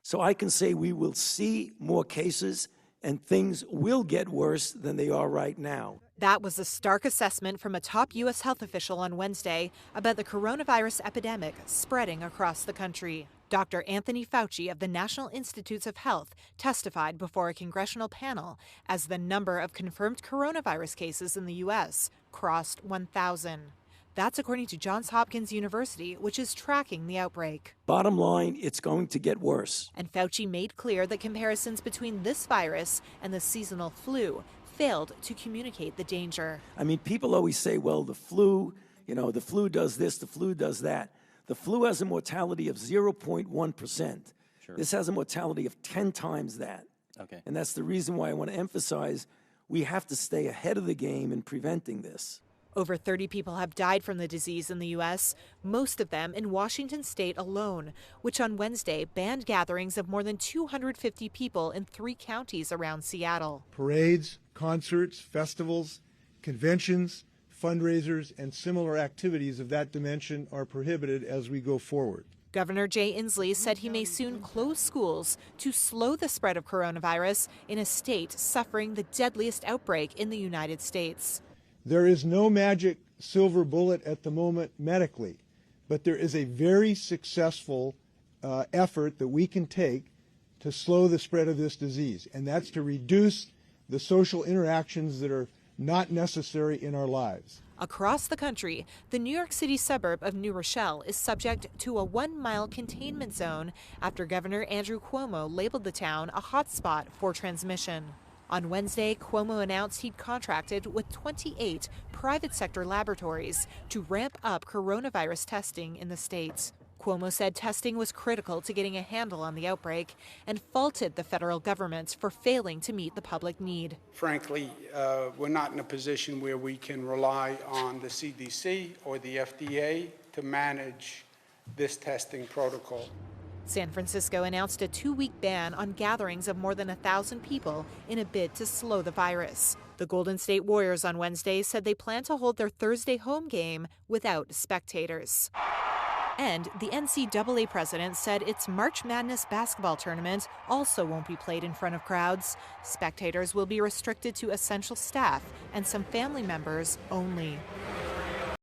So I can say we will see more cases and things will get worse than they are right now. That was a stark assessment from a top U.S. health official on Wednesday about the coronavirus epidemic spreading across the country. Dr. Anthony Fauci of the National Institutes of Health testified before a congressional panel as the number of confirmed coronavirus cases in the U.S. crossed 1,000. That's according to Johns Hopkins University, which is tracking the outbreak. Bottom line, it's going to get worse. And Fauci made clear that comparisons between this virus and the seasonal flu failed to communicate the danger. I mean, people always say, well, the flu does this, the flu does that. The flu has a mortality of 0.1%. Sure. This has a mortality of 10 times that. Okay. And that's the reason why I want to emphasize we have to stay ahead of the game in preventing this. Over 30 people have died from the disease in the U.S., most of them in Washington state alone, which on Wednesday banned gatherings of more than 250 people in 3 counties around Seattle. Parades, concerts, festivals, conventions, fundraisers, and similar activities of that dimension are prohibited as we go forward. Governor Jay Inslee said he may soon close schools to slow the spread of coronavirus in a state suffering the deadliest outbreak in the United States. There is no magic silver bullet at the moment medically, but there is a very successful effort that we can take to slow the spread of this disease, and that's to reduce the social interactions that are not necessary in our lives. Across the country, the New York City suburb of New Rochelle is subject to a 1-mile containment zone after Governor Andrew Cuomo labeled the town a hotspot for transmission. On Wednesday, Cuomo announced he'd contracted with 28 private sector laboratories to ramp up coronavirus testing in the state. Cuomo said testing was critical to getting a handle on the outbreak and faulted the federal government for failing to meet the public need. Frankly, we're not in a position where we can rely on the CDC or the FDA to manage this testing protocol. San Francisco announced a 2-week ban on gatherings of more than 1,000 people in a bid to slow the virus. The Golden State Warriors on Wednesday said they plan to hold their Thursday home game without spectators. And the NCAA president said its March Madness basketball tournament also won't be played in front of crowds. Spectators will be restricted to essential staff and some family members only.